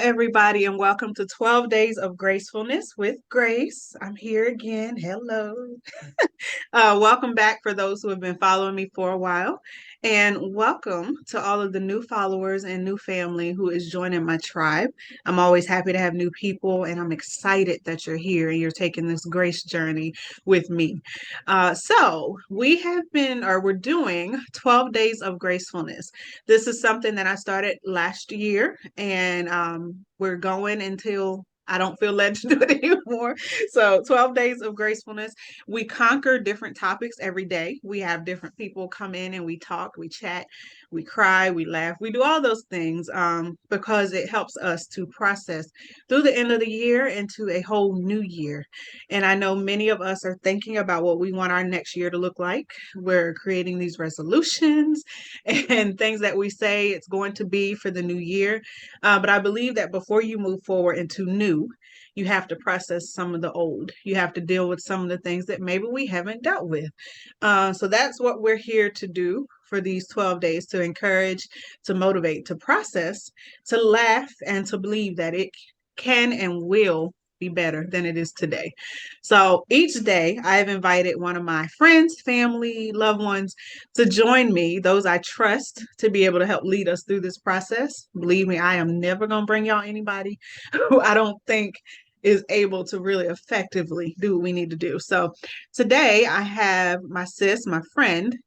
everybody, and welcome to 12 Days of Gracefulness with Grace. I'm here again. Hello. Welcome back for those who have been following me for a while. And welcome to all of the new followers and new family who is joining my tribe. I'm always happy to have new people, and I'm excited that you're here and you're taking this grace journey with me. We're doing 12 Days of Gracefulness. This is something that I started last year, and we're going until I don't feel led to do it anymore. So, 12 Days of Gracefulness. We conquer different topics every day. We have different people come in and we talk, we chat, we cry, we laugh, we do all those things because it helps us to process through the end of the year into a whole new year. And I know many of us are thinking about what we want our next year to look like. We're creating these resolutions and things that we say it's going to be for the new year. But I believe that before you move forward into new, you have to process some of the old. You have to deal with some of the things that maybe we haven't dealt with. So that's what we're here to do for these 12 days, to encourage, to motivate, to process, to laugh, and to believe that it can and will be better than it is today. So each day, I have invited one of my friends, family, loved ones to join me, those I trust to be able to help lead us through this process. Believe me, I am never going to bring y'all anybody who I don't think is able to really effectively do what we need to do. So today I have my sis, my friend,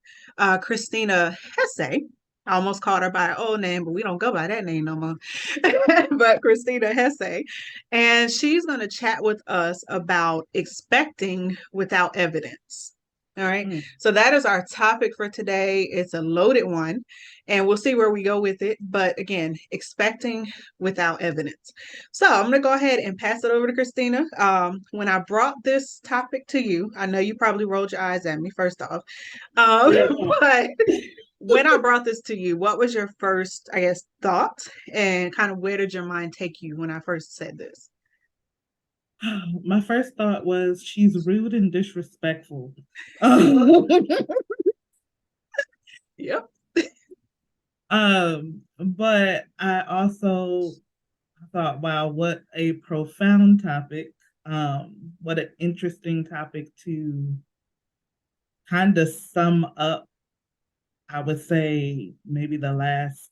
Christina Hesse. I almost called her by her old name, but we don't go by that name no more. But Christina Hesse. And she's going to chat with us about expecting without evidence. All right. So that is our topic for today. It's a loaded one, and we'll see where we go with it. But again, expecting without evidence. So I'm going to go ahead and pass it over to Christina. When I brought this topic to you, I know you probably rolled your eyes at me first off. But when I brought this to you, what was your first, I guess, thought, and kind of where did your mind take you when I first said this? My first thought was she's rude and disrespectful. um, Yep. but I also thought, wow, what a profound topic. What an interesting topic to kind of sum up, I would say, maybe the last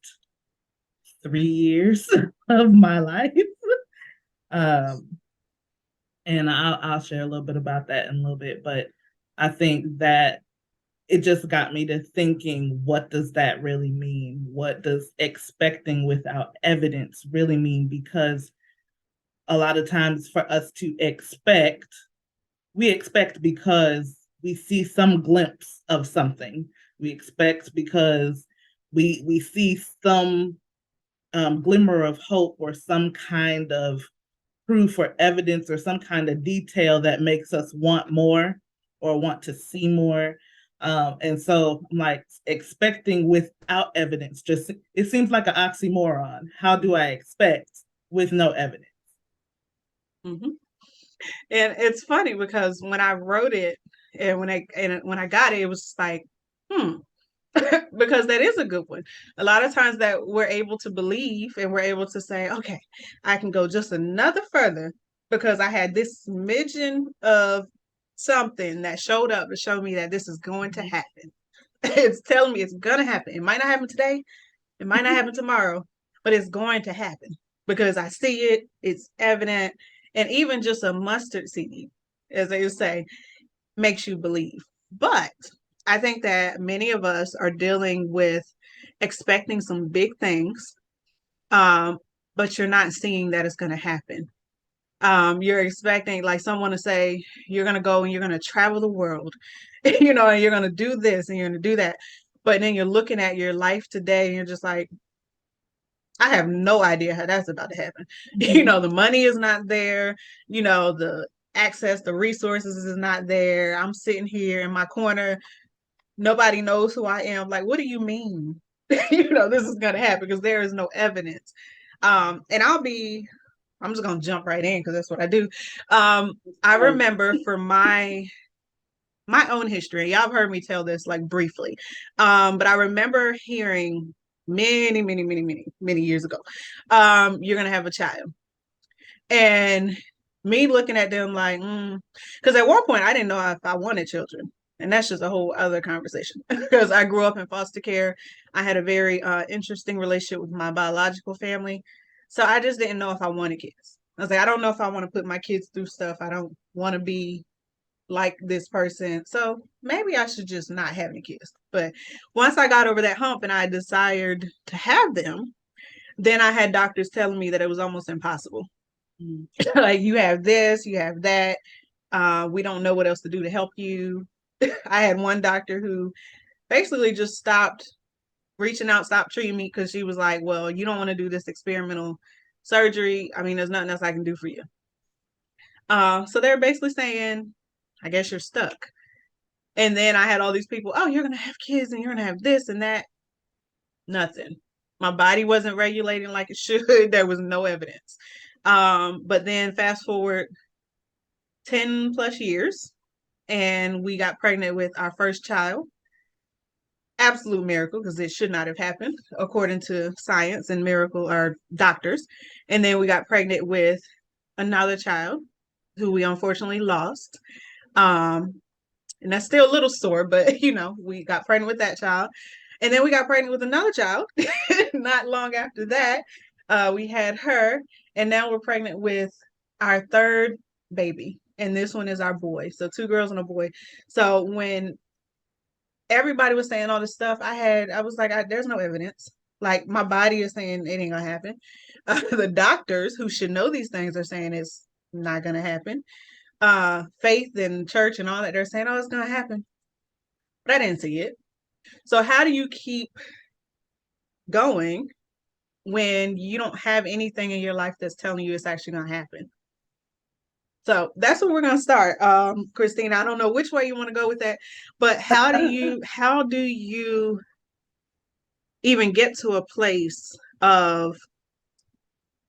3 years of my life. Um, and I'll share a little bit about that in a little bit, but I think that it just got me to thinking, what does that really mean? What does expecting without evidence really mean? Because a lot of times for us to expect, we expect because we see some glimpse of something. We expect because we see some glimmer of hope or some kind of proof or evidence or some kind of detail that makes us want more or want to see more. And so I'm like, expecting without evidence, just it seems like an oxymoron. How do I expect with no evidence? Mm-hmm. And it's funny because when I wrote it and when I got it, it was just like, hmm, because that is a good one. A lot of times that we're able to believe and we're able to say, okay, I can go just another further because I had this smidgen of something that showed up to show me that this is going to happen. It's telling me it's going to happen. It might not happen today, it might not happen tomorrow, but it's going to happen because I see it, it's evident, and even just a mustard seed, as they say, makes you believe. But I think that many of us are dealing with expecting some big things, um, but you're not seeing that it's going to happen. You're expecting like someone to say you're going to go and you're going to travel the world, and you're going to do this and you're going to do that. But then you're looking at your life today and you're just like, I have no idea how that's about to happen. Mm-hmm. The money is not there, the access, the resources is not there. I'm sitting here in my corner. Nobody knows who I am. Like, what do you mean? This is gonna happen because there is no evidence. And I'm just gonna jump right in because that's what I do. I remember for my own history, y'all have heard me tell this like briefly. But I remember hearing many years ago, you're gonna have a child. And me looking at them like, because at one point I didn't know if I wanted children. And that's just a whole other conversation. Because I grew up in foster care. I had a very interesting relationship with my biological family. So I just didn't know if I wanted kids. I was like, I don't know if I want to put my kids through stuff. I don't want to be like this person. So maybe I should just not have any kids. But once I got over that hump and I desired to have them, then I had doctors telling me that it was almost impossible. Mm. Like, you have this, you have that. We don't know what else to do to help you. I had one doctor who basically just stopped reaching out, stopped treating me because she was like, well, you don't want to do this experimental surgery. I mean, there's nothing else I can do for you. So they're basically saying, I guess you're stuck. And then I had all these people, oh, you're going to have kids and you're going to have this and that. Nothing. My body wasn't regulating like it should. There was no evidence. But then fast forward 10 plus years, and we got pregnant with our first child. Absolute miracle, because it should not have happened according to science and miracle or doctors. And then we got pregnant with another child who we unfortunately lost. Um, and that's still a little sore, but we got pregnant with that child. And then we got pregnant with another child not long after that. We had her, and now we're pregnant with our third baby. And this one is our boy. So two girls and a boy. So when everybody was saying all this stuff, I was like, there's no evidence. Like, my body is saying it ain't gonna happen. The doctors who should know these things are saying it's not gonna happen. Faith and church and all that, they're saying, oh, it's gonna happen. But I didn't see it. So how do you keep going when you don't have anything in your life that's telling you it's actually going to happen? So that's where we're going to start. Christine, I don't know which way you want to go with that, but how do you even get to a place of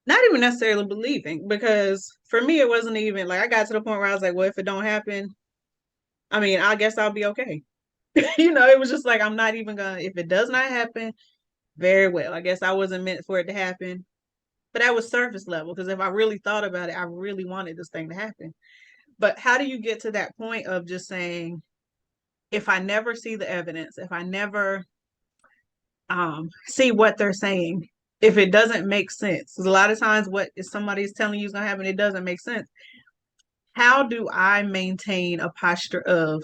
not even necessarily believing? Because for me, it wasn't even like I got to the point where I was like, well, if it don't happen, I mean, I guess I'll be okay. It was just like, I'm not even gonna, if it does not happen, very well. I guess I wasn't meant for it to happen. But that was surface level, because if I really thought about it, I really wanted this thing to happen. But how do you get to that point of just saying, if I never see the evidence, if I never see what they're saying, if it doesn't make sense? Because a lot of times what if somebody's telling you is going to happen, it doesn't make sense. How do I maintain a posture of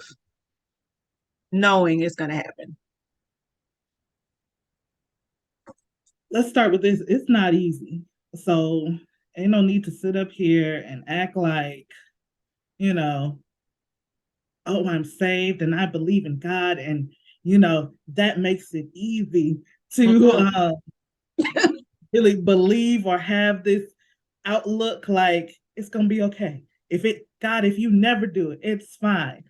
knowing it's going to happen? Let's start with this. It's not easy. So ain't no need to sit up here and act like, you know, oh, I'm saved and I believe in God. And, that makes it easy to really believe or have this outlook like it's going to be okay. If you never do it, it's fine.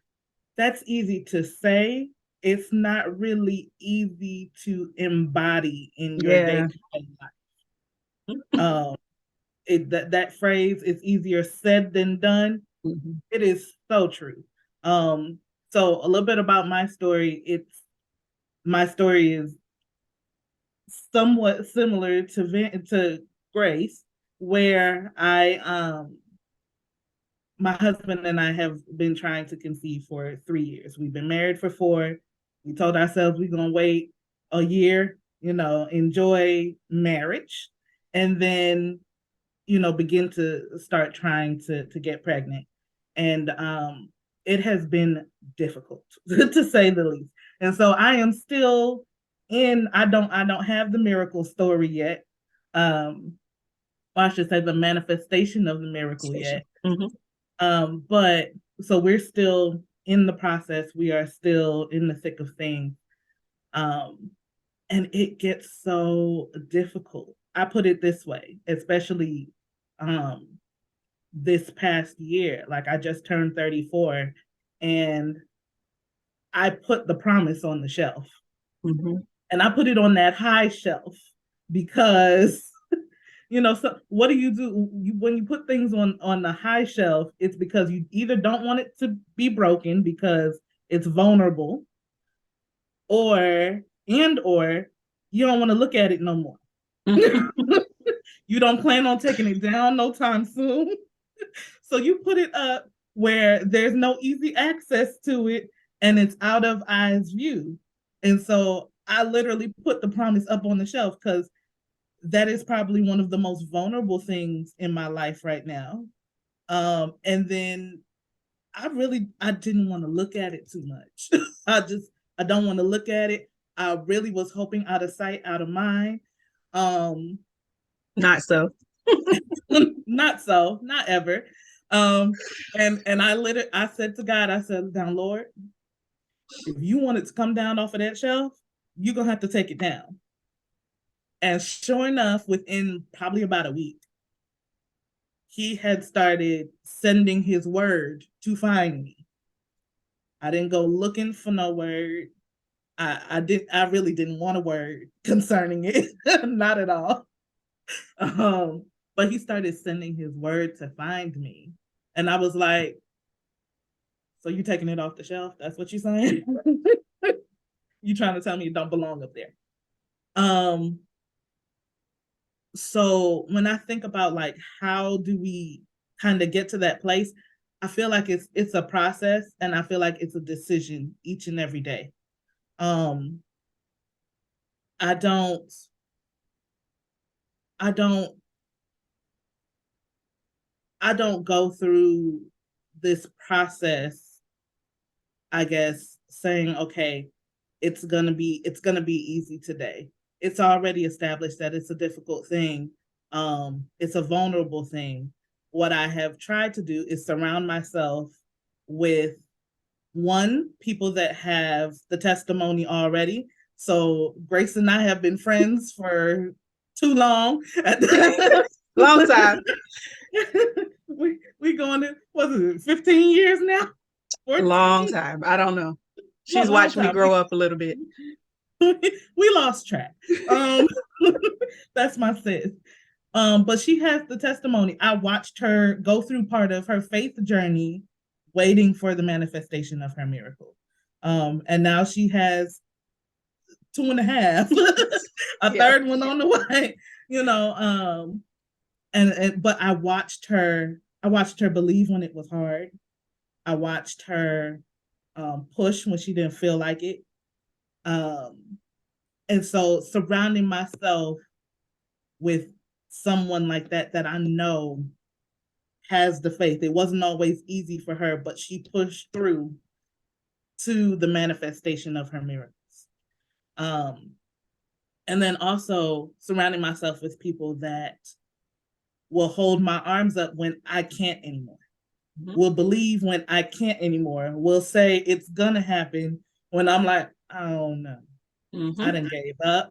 That's easy to say. It's not really easy to embody in your Yeah. day-to-day life. That phrase is easier said than done. Mm-hmm. It is so true. So a little bit about my story. My story is somewhat similar to Grace, where my husband and I have been trying to conceive for 3 years. We've been married for 4. We told ourselves we're gonna wait a year, enjoy marriage, and then begin to start trying to get pregnant. And it has been difficult to say the least. And so I am still I don't have the miracle story yet. Or I should say the manifestation of the miracle yet. Mm-hmm. But so we're still in the process. We are still in the thick of things. Um, and it gets so difficult. I put it this way, especially um this past year. Like, I just turned 34 and I put the promise on the shelf. Mm-hmm. And I put it on that high shelf because so what do? When you put things on the high shelf? It's because you either don't want it to be broken because it's vulnerable, or you don't want to look at it no more. You don't plan on taking it down no time soon. So you put it up where there's no easy access to it and it's out of eyes view. And so I literally put the promise up on the shelf because that is probably one of the most vulnerable things in my life right now. And then I didn't want to look at it too much. I don't want to look at it. I really was hoping out of sight, out of mind. Um, Not so. not so, not ever. Um, and I said to God, I said, "Down, Lord, if you want it to come down off of that shelf, you're gonna have to take it down." And sure enough, within probably about a week, he had started sending his word to find me. I didn't go looking for no word. I really didn't want a word concerning it, not at all. But he started sending his word to find me, and I was like, "So you taking it off the shelf? That's what you're saying? You trying to tell me it don't belong up there?" Um, so when I think about like how do we kind of get to that place, I feel like it's a process, and I feel like it's a decision each and every day. Um, I don't I don't I don't go through this process, I guess, saying, okay, it's gonna be easy today. It's already established that it's a difficult thing. It's a vulnerable thing. What I have tried to do is surround myself with one, people that have the testimony already. So Grace and I have been friends for too long. Long time. We going to, what is it, 15 years now? Long 14? time. I don't know. She's Long watched me time. grow up a little bit. We lost track. Um, that's my sis. But she has the testimony. I watched her go through part of her faith journey, waiting for the manifestation of her miracle. And now she has two and a half, a Yeah. third one on the way. You know, but I watched her believe when it was hard. I watched her push when she didn't feel like it. Um, and so surrounding myself with someone like that that I know has the faith. It wasn't always easy for her, but she pushed through to the manifestation of her miracles. Um, and then also surrounding myself with people that will hold my arms up when I can't anymore, Mm-hmm. will believe when I can't anymore, will say it's gonna happen when I'm like, I don't know. I Mm-hmm. didn't gave up.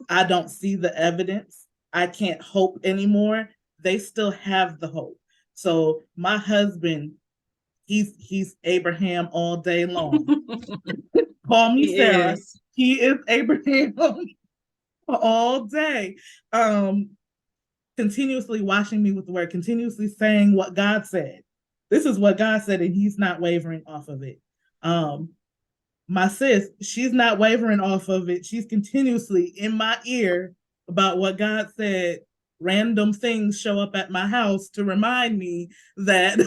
I don't see the evidence. I can't hope anymore. They still have the hope. So my husband, he's Abraham all day long. Call me He Sarah. is. He is Abraham all day. Um, Continuously washing me with the word, continuously saying what God said. This is what God said, and he's not wavering off of it. Um, my sis, she's not wavering off of it. She's continuously in my ear about what God said. Random things show up at my house to remind me that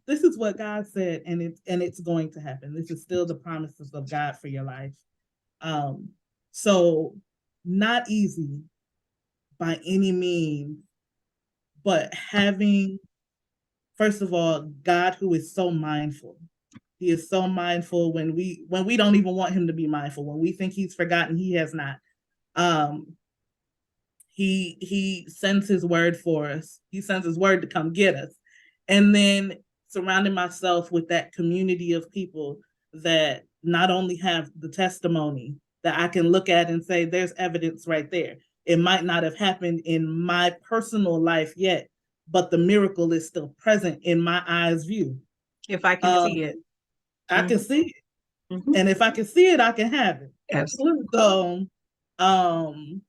this is what God said, and it's going to happen. This is still the promises of God for your life. Um, so not easy by any means, but having, first of all, God who is so mindful. He is so mindful when we don't even want him to be mindful. When we think he's forgotten, he has not. Um, he sends his word for us. He sends his word to come get us. And then surrounding myself with that community of people that not only have the testimony that I can look at and say, there's evidence right there. It might not have happened in my personal life yet, but the miracle is still present in my eyes view. If I can Um, see it. I can Mm-hmm. see it. Mm-hmm. And if I can see it, I can have it. Absolutely. So um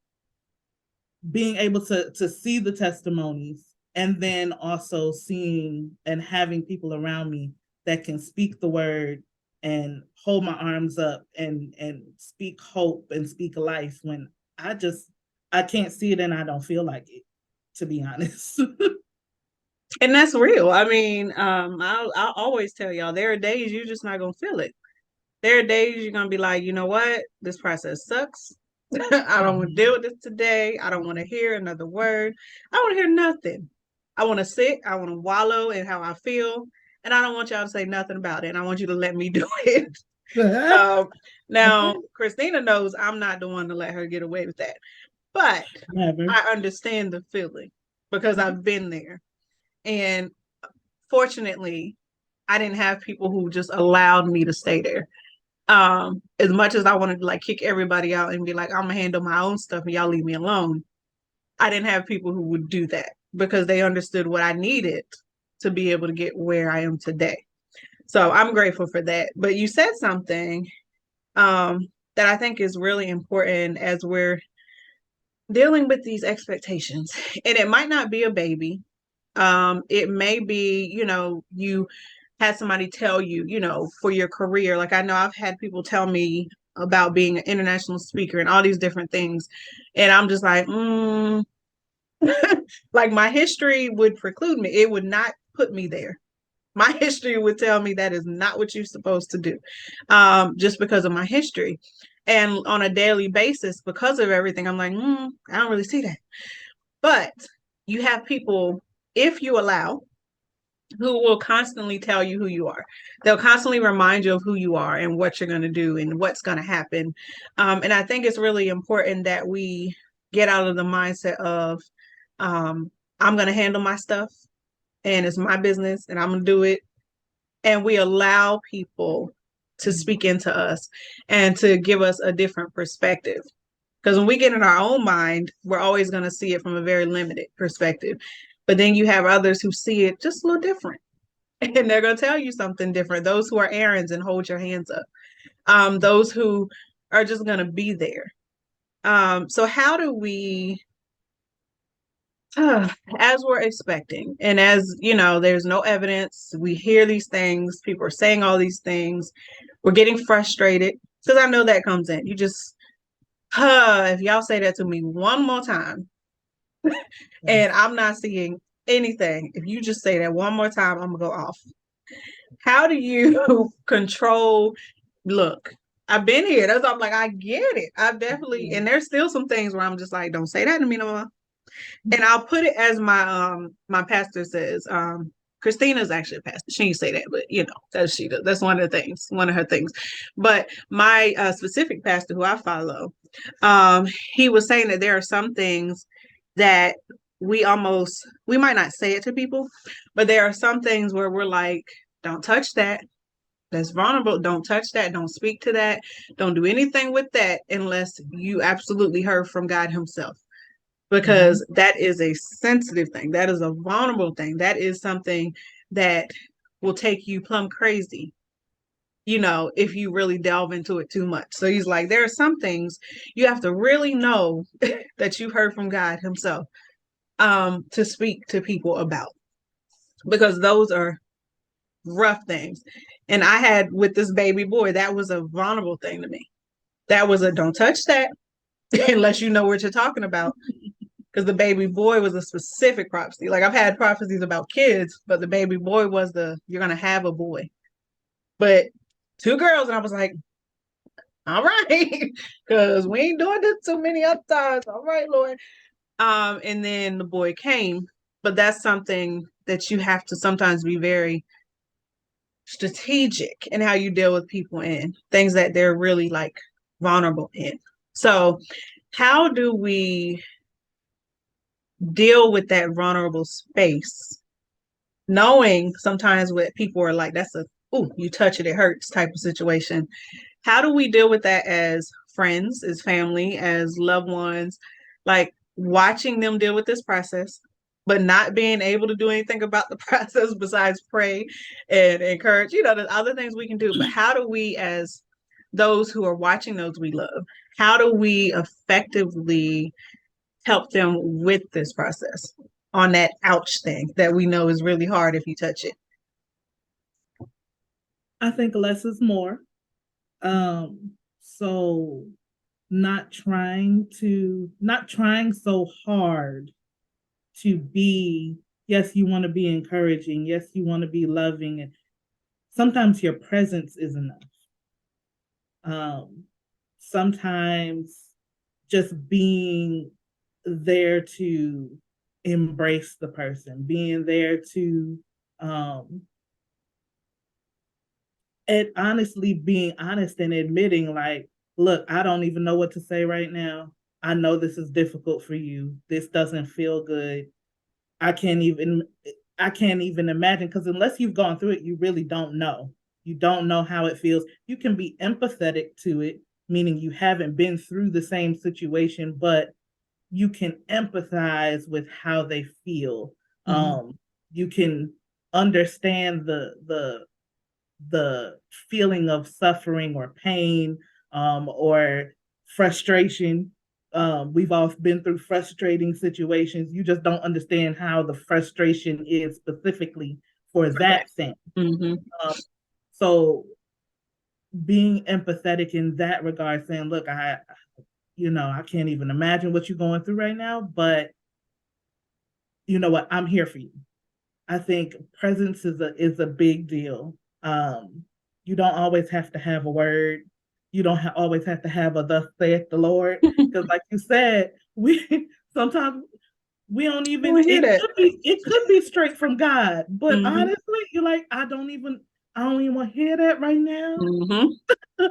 being able to see the testimonies and then also seeing and having people around me that can speak the word and hold my arms up and speak hope and speak life when I just I can't see it and I don't feel like it, to be honest. And that's real. I mean, I'll always tell y'all there are days you're just not gonna feel it. There are days you're gonna be like, you know what, this process sucks. I don't want to deal Mhm. with this today. I don't want to hear another word. I don't want to hear nothing. I want to sit. I want to wallow in how I feel, and I don't want y'all to say nothing about it. And I want you to let me do it. Um, now, Christina knows I'm not the one to let her get away with that, but Never. I understand the feeling because I've been there. And fortunately, I didn't have people who just allowed me to stay there. As much as I wanted to like kick everybody out and be like, I'm gonna handle my own stuff and y'all leave me alone, I didn't have people who would do that because they understood what I needed to be able to get where I am today. So I'm grateful for that. But you said something that I think is really important as we're dealing with these expectations. And it might not be a baby. It may be, you had somebody tell you, for your career. Like I know I've had people tell me about being an international speaker and all these different things. And I'm just like, like my history would preclude me. It would not put me there. My history would tell me that is not what you're supposed to do, just because of my history. And on a daily basis, because of everything, I'm like, I don't really see that. But you have people, if you allow, who will constantly tell you who you are. They'll constantly remind you of who you are and what you're going to do and what's going to happen. And I think it's really important that we get out of the mindset of, um, I'm going to handle my stuff and it's my business and I'm going to do it. And we allow people to speak into us and to give us a different perspective. Because when we get in our own mind, we're always going to see it from a very limited perspective. But then you have others who see it just a little different and they're going to tell you something different. Those who are errands and hold your hands up, those who are just going to be there. So, how do we, as we're expecting, and as you know, there's no evidence, we hear these things, people are saying all these things, we're getting frustrated because I know that comes in. You just, if y'all say that to me one more time, and Yes. I'm not seeing anything, if you just say that one more time, I'm gonna go off. How do you control? Look, I've been here. That's why I'm like, I get it. I've definitely, and there's still some things where I'm just like, don't say that to me no more. And I'll put it as my pastor says. Christina's actually a pastor. She didn't say that, but that's she does. That's one of the things, one of her things. But my specific pastor who I follow, he was saying that there are some things that we might not say it to people, but there are some things where we're like, don't touch that. That's vulnerable. Don't touch that. Don't speak to that. Don't do anything with that unless you absolutely heard from God Himself. Mm-hmm. Because that is a sensitive thing. That is a vulnerable thing. That is something that will take you plumb crazy, if you really delve into it too much. So he's like, there are some things you have to really know that you heard from God Himself to speak to people about. Because those are rough things. And I had with this baby boy, that was a vulnerable thing to me. That was a don't touch that unless you know what you're talking about. Because the baby boy was a specific prophecy. Like I've had prophecies about kids, but the baby boy was you're gonna have a boy. But two girls, and I was like, all right, because we ain't doing this too many other times. All right, Lord. And then the boy came, but that's something that you have to sometimes be very strategic in how you deal with people in things that they're really like vulnerable in. So, how do we deal with that vulnerable space, knowing sometimes what people are like, that's you touch it, it hurts type of situation. How do we deal with that as friends, as family, as loved ones, like watching them deal with this process, but not being able to do anything about the process besides pray and encourage, there's other things we can do. But how do we, as those who are watching those we love, how do we effectively help them with this process on that ouch thing that we know is really hard if you touch it? I think less is more. So not trying so hard to be, yes, you want to be encouraging, yes, you want to be loving, and sometimes your presence is enough. Um, Sometimes just being there to embrace the person, being there to um and honestly being honest and admitting like, look, I don't even know what to say right now. I know this is difficult for you. This doesn't feel good. I can't even I can't even imagine, because unless you've gone through it, you really don't know. You don't know how it feels. You can be empathetic to it, meaning you haven't been through the same situation, but you can empathize with how they feel. Mm-hmm. You can understand the feeling of suffering or pain, or frustration. We've all been through frustrating situations. You just don't understand how the frustration is specifically for that thing. Mm-hmm. Um, so being empathetic in that regard, saying, look, I can't even imagine what you're going through right now, but you know what? I'm here for you. I think presence is a big deal. You don't always have to have a word. You don't always have to have a thus saith the Lord, because, like you said, we sometimes we don't I even. want to hear that. It could be straight from God, but Mm-hmm. honestly, you're like, I don't even want to hear that right now. Mm-hmm.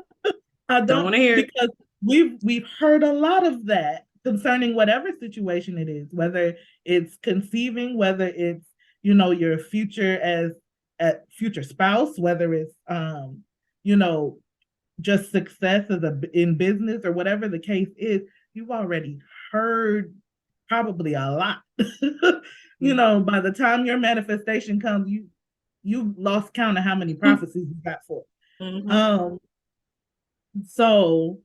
I Don't don't, want to hear it. because we've heard a lot of that concerning whatever situation it is, whether it's conceiving, whether it's your future as a future spouse, whether it's you know just success in business or whatever the case is. You've already heard probably a lot. By the time your manifestation comes, you lost count of how many prophecies you got for. Mm-hmm. Um, so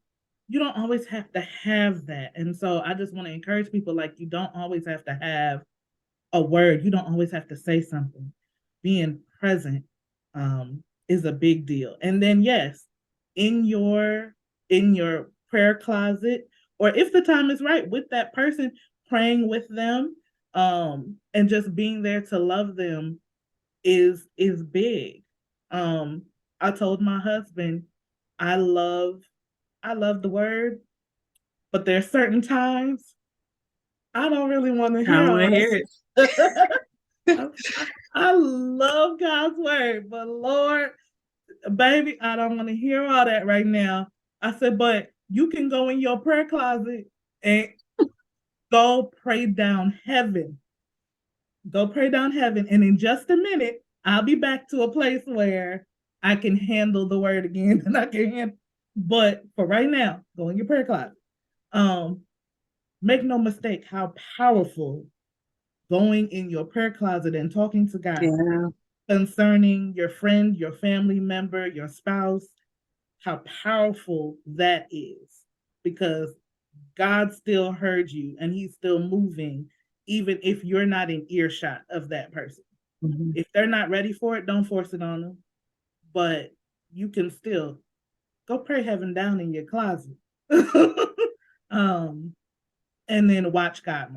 you don't always have to have that. And so I just want to encourage people, like, you don't always have to have a word. You don't always have to say something. Being present is a big deal. And then yes, in your prayer closet, or if the time is right with that person, praying with them, and just being there to love them is big. Um, I told my husband, I love I love the word, but there's certain times I don't really want to I don't hear want to all hear it. that. I, I love God's word, but Lord, baby, I don't want to hear all that right now. I said, but you can go in your prayer closet and go pray down heaven. Go pray down heaven. And in just a minute, I'll be back to a place where I can handle the word again and I can handle. But for right now, go in your prayer closet. Um, Make no mistake how powerful going in your prayer closet and talking to God Yeah. concerning your friend, your family member, your spouse, how powerful that is, because God still heard you and he's still moving, even if you're not in earshot of that person. Mm-hmm. If they're not ready for it, don't force it on them. But you can still go pray heaven down in your closet. um, and then watch God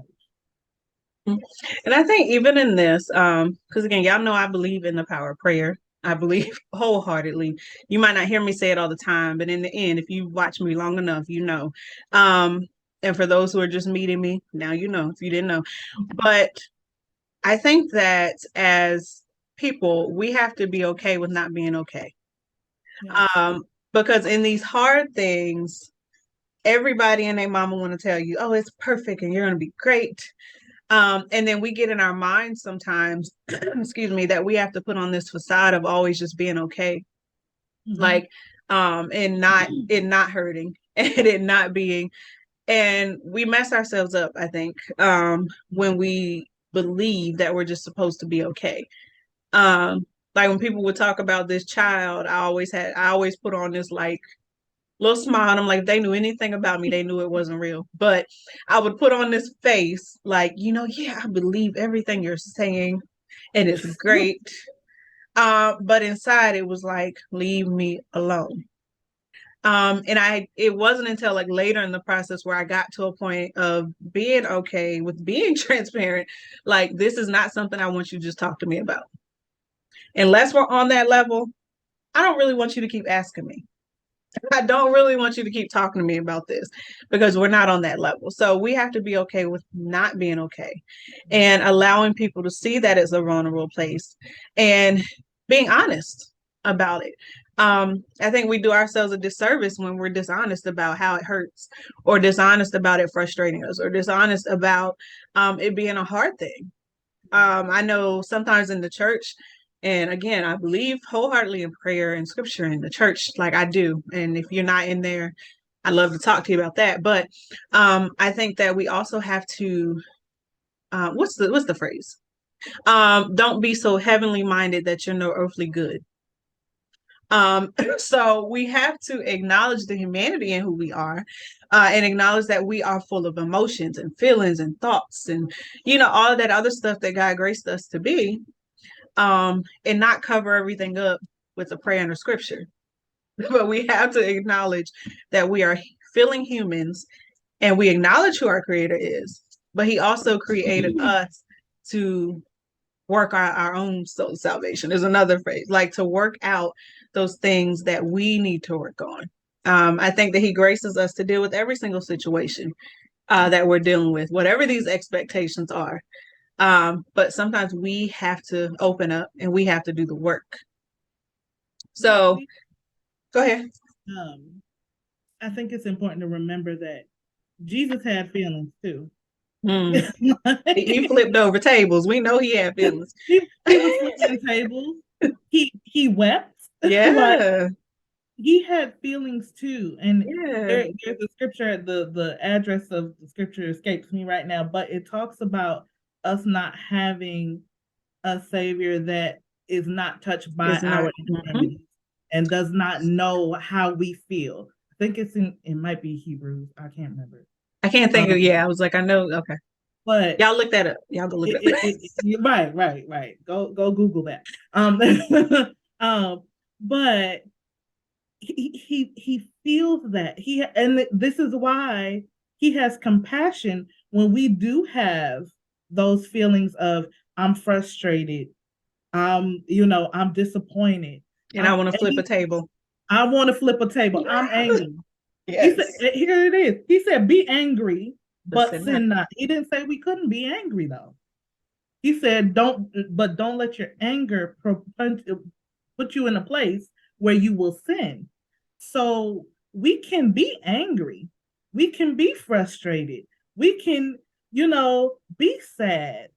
move. And I think even in this, because again, y'all know I believe in the power of prayer. I believe wholeheartedly. You might not hear me say it all the time, but in the end, if you watch me long enough, you know. Um, and for those who are just meeting me, now you know if you didn't know. But I think that as people, we have to be okay with not being okay. Yes. Um, because in these hard things, everybody and their mama want to tell you, oh, it's perfect and you're going to be great. And then we get in our minds sometimes, excuse me, that we have to put on this facade of always just being okay. Mm-hmm. Like, and not hurting and it not being, and we mess ourselves up, I think, when we believe that we're just supposed to be okay. Um, like when people would talk about this child, I always put on this like little smile. And I'm like, if they knew anything about me, they knew it wasn't real. But I would put on this face, like, yeah, I believe everything you're saying, and it's great. But inside it was like, leave me alone. And it wasn't until like later in the process where I got to a point of being okay with being transparent. Like, this is not something I want you to just talk to me about. Unless we're on that level, I don't really want you to keep asking me. I don't really want you to keep talking to me about this because we're not on that level. So we have to be okay with not being okay and allowing people to see that it's a vulnerable place and being honest about it. I think we do ourselves a disservice when we're dishonest about how it hurts, or dishonest about it frustrating us, or dishonest about it being a hard thing. I know sometimes in the church, and again, I believe wholeheartedly in prayer and scripture in the church, like I do. And if you're not in there, I'd love to talk to you about that. But I think that we also have to, what's the phrase? Don't be so heavenly minded that you're no earthly good. So we have to acknowledge the humanity in who we are, and acknowledge that we are full of emotions and feelings and thoughts and, all of that other stuff that God graced us to be, and not cover everything up with a prayer and a scripture. But we have to acknowledge that we are feeling humans, and we acknowledge who our creator is, but he also created us to work our own soul salvation is another phrase, like to work out those things that we need to work on. I think that he graces us to deal with every single situation that we're dealing with, whatever these expectations are. But sometimes we have to open up and we have to do the work. So go ahead. Um, I think it's important to remember that Jesus had feelings too. Mm. He flipped over tables. We know he had feelings. he was flipping tables. He wept. Like, Yeah. he had feelings too. And Yeah. there's a scripture, the address of the scripture escapes me right now, but it talks about us not having a savior that is not touched by It's not. our Mhm. infirmities and does not know how we feel. I think it might be Hebrews. I can't remember. I can't think of, Um, yeah, I was like, I know. Okay. but Y'all look that up. Y'all go look it up. right. Go Google that. Um, but he feels that and this is why he has compassion when we do have those feelings of I'm frustrated, I'm disappointed, And I want to flip a and table. I want to flip a table, I'm angry. He said, Yes. here it is. He said, be angry, But but sin not. sin not. He didn't say we couldn't be angry though. He said, don't let your anger put you in a place where you will sin. So we can be angry. We can be frustrated. We can, be sad.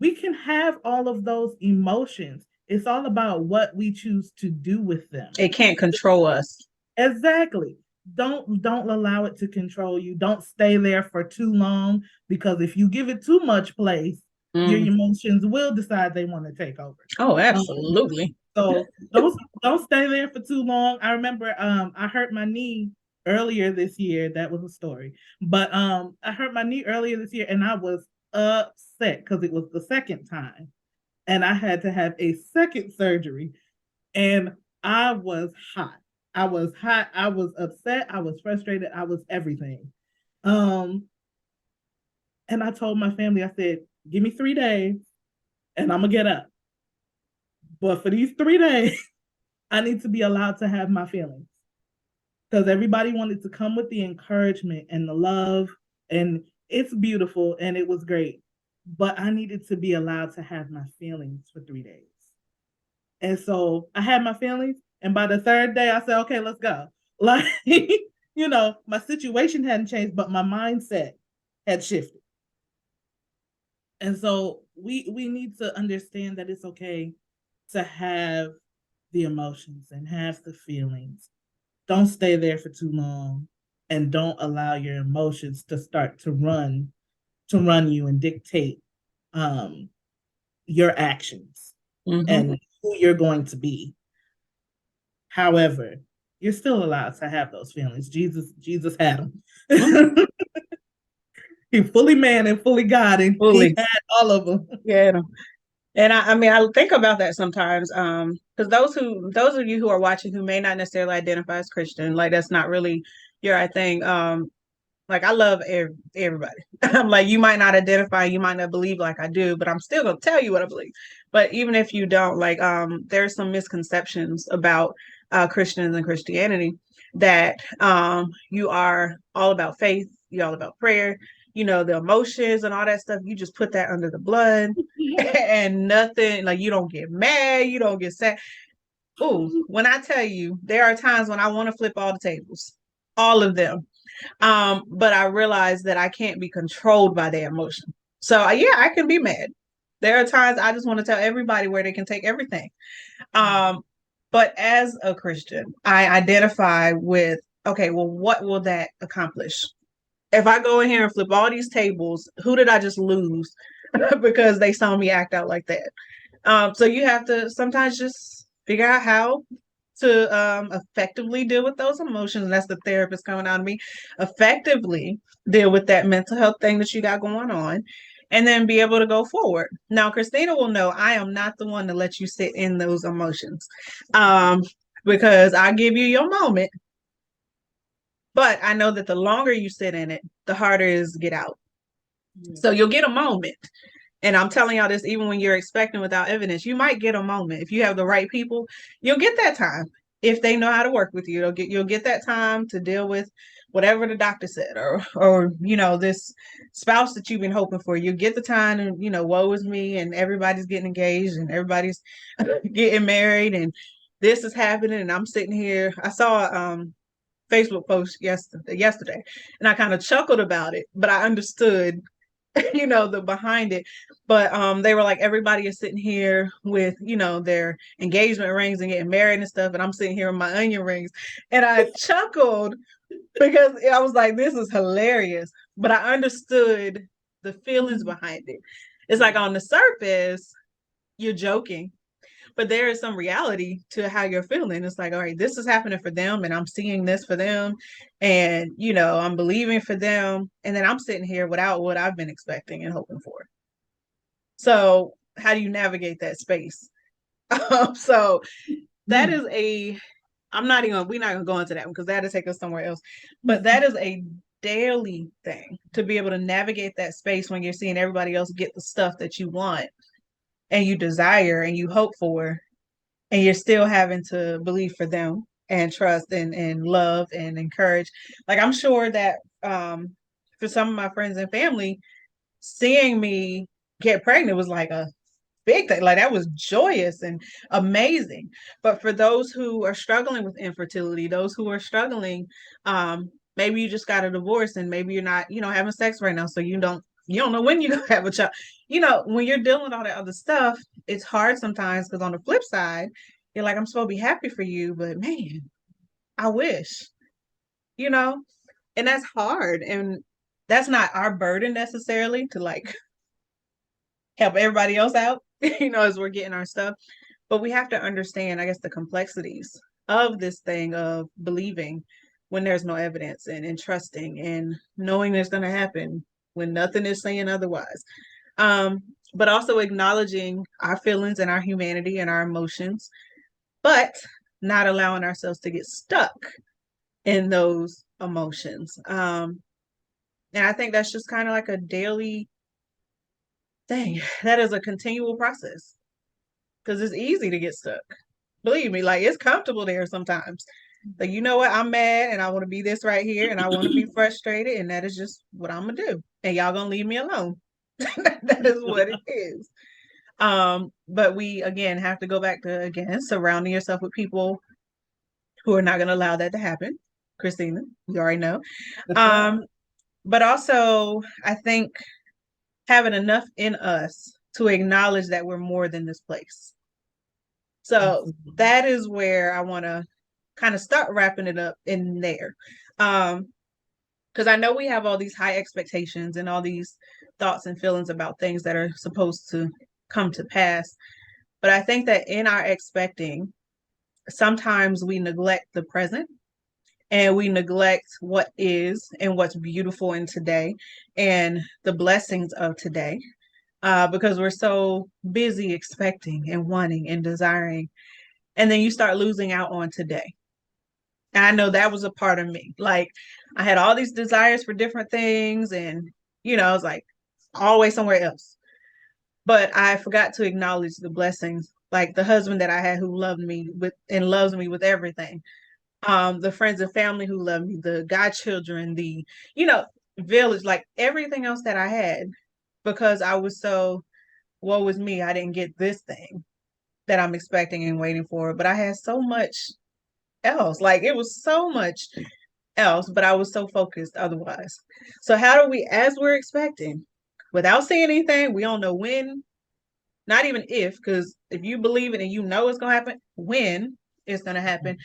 We can have all of those emotions. It's all about what we choose to do with them. It can't control us. Exactly. Don't allow it to control you. Don't stay there for too long, because if you give it too much place, your Mm. emotions will decide they want to take over. Oh, Um, absolutely. so don't stay there for too long. I remember I hurt my knee earlier this year. That was a story. But I hurt my knee earlier this year and I was upset because it was the second time. And I had to have a second surgery. And I was hot. I was hot. I was upset. I was frustrated. I was everything. Um, and I told my family, I said, give me 3 days and I'm gonna get up. But for these 3 days, I need to be allowed to have my feelings. Because everybody wanted to come with the encouragement and the love, and it's beautiful and it was great. But I needed to be allowed to have my feelings for 3 days. And so I had my feelings. And by the third day, I said, okay, let's go. Like, my situation hadn't changed, but my mindset had shifted. And so we need to understand that it's okay to have the emotions and have the feelings. Don't stay there for too long, and don't allow your emotions to start to run you and dictate um your actions Hmm. and who you're going to be. However, you're still allowed to have those feelings. Jesus had them. He fully man and fully God, and he Fully. had all of them. Yeah. And I mean, I think about that sometimes, because those of you who are watching who may not necessarily identify as Christian, like that's not really your I thing. Like I love everybody. I'm like, you might not identify, you might not believe like I do, but I'm still gonna tell you what I believe. But even if you don't, like, there's some misconceptions about Christians and Christianity that you are all about faith, you're all about prayer, the emotions and all that stuff. You just put that under the blood, and nothing like you don't get mad, you don't get sad. Ooh, when I tell you, there are times when I want to flip all the tables, all of them, but I realize that I can't be controlled by their emotion. So yeah, I can be mad. There are times I just want to tell everybody where they can take everything. Um, but as a Christian, I identify with, okay, well, what will that accomplish? If I go in here and flip all these tables, who did I just lose because they saw me act out like that? So you have to sometimes just figure out how to effectively deal with those emotions. And that's the therapist coming out of me. Effectively deal with that mental health thing that you got going on, and then be able to go forward. Now, Christina will know I am not the one to let you sit in those emotions, um, because I give you your moment, but I know that the longer you sit in it, the harder it is to get out. So you'll get a moment. And I'm telling y'all this, even when you're expecting without evidence, you might get a moment. If you have the right people, you'll get that time. If they know how to work with you, you'll get that time to deal with whatever the doctor said, or this spouse that you've been hoping for. You'll get the time, and woe is me, and everybody's getting engaged, and everybody's getting married, and this is happening, and I'm sitting here. I saw Facebook post yesterday, and I kind of chuckled about it, but I understood the behind it. But they were like, everybody is sitting here with their engagement rings and getting married and stuff, and I'm sitting here with my onion rings, and I chuckled because I was like, this is hilarious, but I understood the feelings behind it. It's like on the surface you're joking, but there is some reality to how you're feeling. It's like, all right, this is happening for them, and I'm seeing this for them, and I'm believing for them, and then I'm sitting here without what I've been expecting and hoping for. So how do you navigate that space? So that is a we're not gonna go into that one because that'll take us somewhere else. But that is a daily thing to be able to navigate that space when you're seeing everybody else get the stuff that you want and you desire and you hope for, and you're still having to believe for them and trust and love and encourage. Like I'm sure that for some of my friends and family, seeing me get pregnant was like a big thing. Like that was joyous and amazing. But for those who are struggling with infertility, those who are struggling, maybe you just got a divorce and maybe you're not, having sex right now, so you don't know when you're gonna have a child. When you're dealing with all that other stuff, it's hard sometimes because on the flip side, you're like, I'm supposed to be happy for you, but man, I wish, you know, and that's hard. And that's not our burden necessarily to like help everybody else out, as we're getting our stuff. But we have to understand, I guess, the complexities of this thing of believing when there's no evidence, and trusting and knowing it's going to happen when nothing is saying otherwise. Um, but also acknowledging our feelings and our humanity and our emotions, but not allowing ourselves to get stuck in those emotions. And I think that's just kind of like a daily thing. That is a continual process because it's easy to get stuck. Believe me, like it's comfortable there sometimes. Like, you know what? I'm mad and I want to be this right here and I want to be frustrated, and that is just what I'm gonna do. And y'all gonna leave me alone. That is what it is. But we again have to go back to again surrounding yourself with people who are not gonna allow that to happen. Christina, you already know. Um, but also I think having enough in us to acknowledge that we're more than this place. So Absolutely. that is where I want to kind of start wrapping it up in there. Because I know we have all these high expectations and all these thoughts and feelings about things that are supposed to come to pass. But I think that in our expecting, sometimes we neglect the present and we neglect what is and what's beautiful in today and the blessings of today. because we're so busy expecting and wanting and desiring. And then you start losing out on today. And I know that was a part of me. Like I had all these desires for different things and I was like always somewhere else. But I forgot to acknowledge the blessings, like the husband that I had who loved me with and loves me with everything. The friends and family who loved me, the godchildren, the, you know, village, like everything else that I had because I was so woe is me, I didn't get this thing that I'm expecting and waiting for. But I had so much else. Like it was so much else, but I was so focused otherwise. So how do we, as we're expecting, without seeing anything, we don't know when, not even if, because if you believe it and you know it's gonna happen, when it's gonna happen,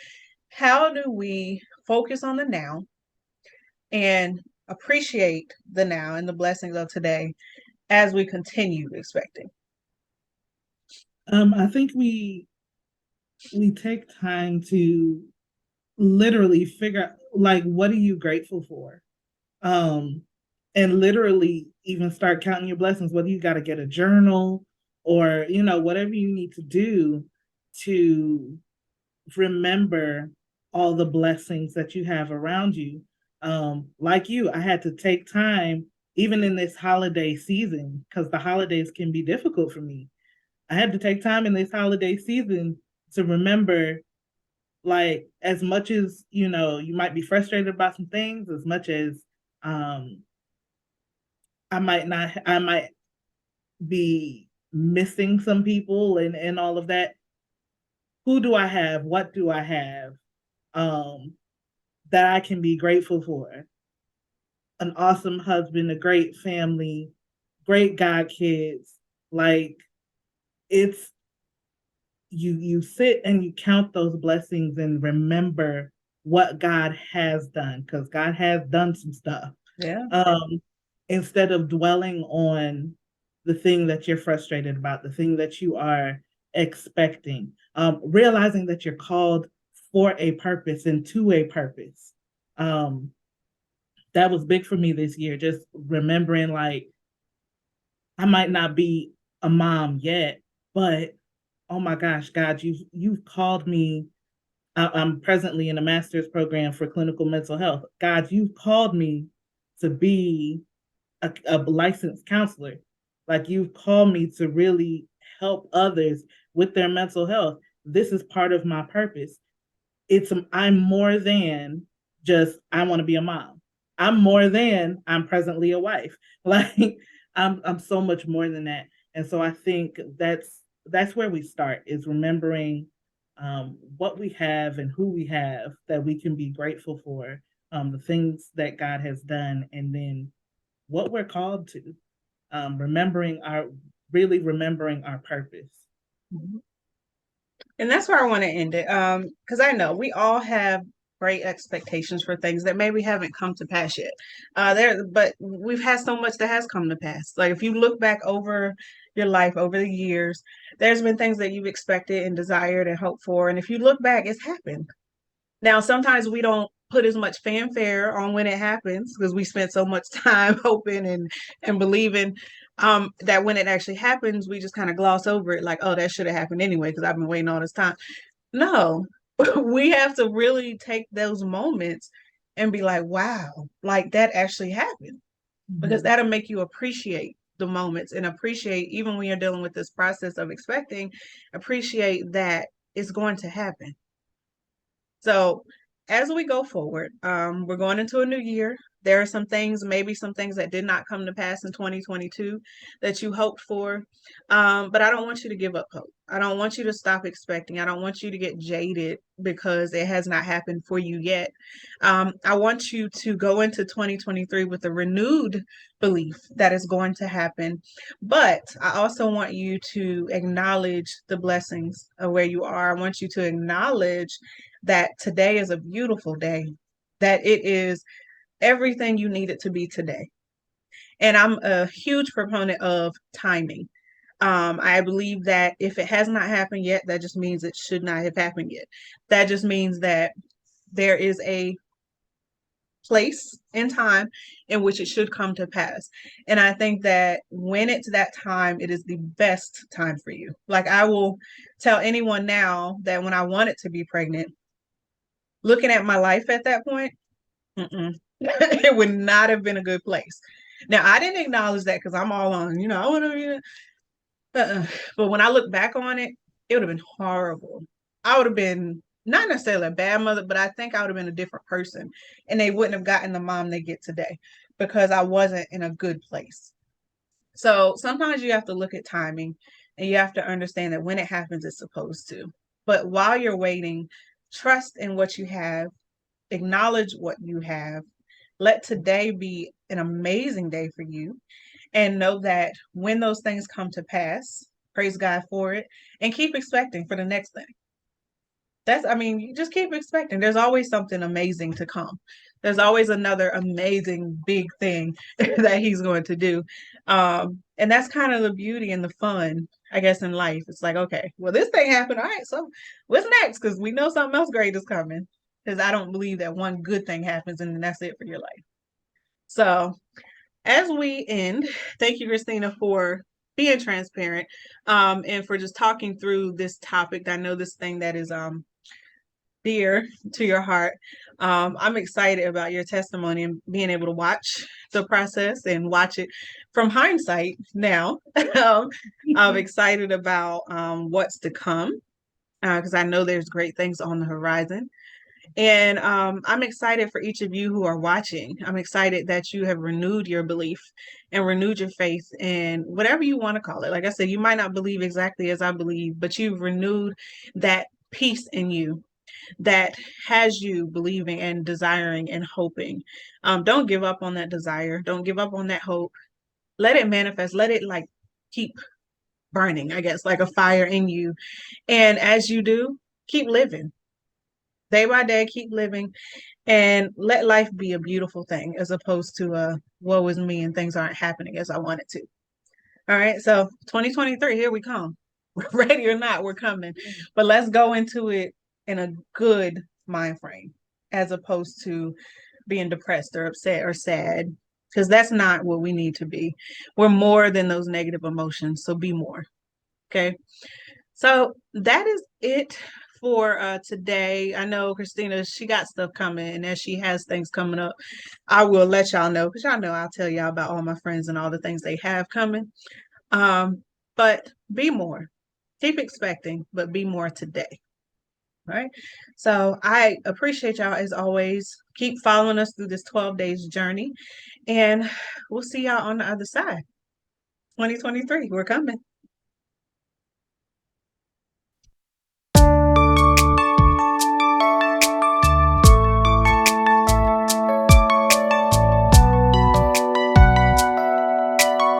how do we focus on the now and appreciate the now and the blessings of today as we continue expecting? I think we take time to literally figure out, like, what are you grateful for? Um, and literally even start counting your blessings, whether you got to get a journal or, whatever you need to do to remember all the blessings that you have around you. Like you, I had to take time, even in this holiday season, because the holidays can be difficult for me. I had to take time in this holiday season to remember, like, as much as you might be frustrated about some things, as much as um I might be missing some people and all of that. Who do I have? What do I have um that I can be grateful for? An awesome husband, a great family, great god kids. Like, it's you sit and you count those blessings and remember what God has done, because God has done some stuff. Yeah. Um, Instead of dwelling on the thing that you're frustrated about, the thing that you are expecting, realizing that you're called for a purpose and to a purpose. Um, that was big for me this year, just remembering, like, I might not be a mom yet, but oh my gosh, God, you've called me. I'm presently in a master's program for clinical mental health. God, you've called me to be a licensed counselor. Like, you've called me to really help others with their mental health. This is part of my purpose. I'm more than just I want to be a mom. I'm more than I'm presently a wife. Like, I'm so much more than that. And so I think that's where we start, is remembering what we have and who we have that we can be grateful for, the things that God has done, and then what we're called to. Remembering our Really remembering our purpose. Mhm. And that's where I want to end it. Because I know we all have great expectations for things that maybe haven't come to pass yet. But we've had so much that has come to pass. Like if you look back over your life over the years, there's been things that you've expected and desired and hoped for. And if you look back, it's happened. Now, sometimes we don't put as much fanfare on when it happens because we spent so much time hoping and believing that when it actually happens, we just kind of gloss over it like, oh, that should have happened anyway because I've been waiting all this time. No, we have to really take those moments and be like, wow, like that actually happened because Mm-hmm. that'll make you appreciate the moments and appreciate even when you're dealing with this process of expecting, appreciate that it's going to happen. So as we go forward, we're going into a new year. There are some things, maybe some things that did not come to pass in 2022 that you hoped for. But I don't want you to give up hope. I don't want you to stop expecting. I don't want you to get jaded because it has not happened for you yet. I want you to go into 2023 with a renewed belief that it's going to happen. But I also want you to acknowledge the blessings of where you are. I want you to acknowledge that today is a beautiful day, that it is everything you need it to be today. And I'm a huge proponent of timing. I believe that if it has not happened yet, that just means it should not have happened yet. That just means that there is a place and time in which it should come to pass. And I think that when it's that time, it is the best time for you. Like I will tell anyone now that when I wanted to be pregnant, looking at my life at that point, it would not have been a good place. Now I didn't acknowledge that because I'm all on, I want to be. But when I look back on it, it would have been horrible. I would have been not necessarily a bad mother, but I think I would have been a different person, and they wouldn't have gotten the mom they get today because I wasn't in a good place. So sometimes you have to look at timing, and you have to understand that when it happens, it's supposed to. But while you're waiting, trust in what you have, acknowledge what you have. Let today be an amazing day for you, and know that when those things come to pass, praise God for it, and keep expecting for the next thing. I mean, you just keep expecting. There's always something amazing to come. There's always another amazing big thing that he's going to do. And that's kind of the beauty and the fun, I guess, in life. It's like, okay, well, this thing happened. All right, so what's next? Because we know something else great is coming. Because I don't believe that one good thing happens and then that's it for your life. So as we end, thank you, Christina, for being transparent, and for just talking through this topic. I know this thing that is dear to your heart. I'm excited about your testimony and being able to watch the process and watch it from hindsight now. I'm excited about what's to come because I know there's great things on the horizon. And I'm excited for each of you who are watching. I'm excited that you have renewed your belief and renewed your faith in whatever you want to call it. Like I said, you might not believe exactly as I believe, but you've renewed that peace in you that has you believing and desiring and hoping. Don't give up on that desire. Don't give up on that hope. Let it manifest. Let it like keep burning, I guess, like a fire in you. And as you do, keep living day by day, keep living and let life be a beautiful thing as opposed to woe is me and things aren't happening as I want it to. All right. So 2023, here we come. Ready or not, we're coming. But let's go into it in a good mind frame as opposed to being depressed or upset or sad. Because that's not what we need to be. We're more than those negative emotions. So be more. Okay. So that is it for today. I know Christina, she got stuff coming, and as she has things coming up, I will let y'all know because y'all know I'll tell y'all about all my friends and all the things they have coming. But be more. Keep expecting, but be more today. All right. So I appreciate y'all as always. Keep following us through this 12 days journey, and we'll see y'all on the other side. 2023, we're coming.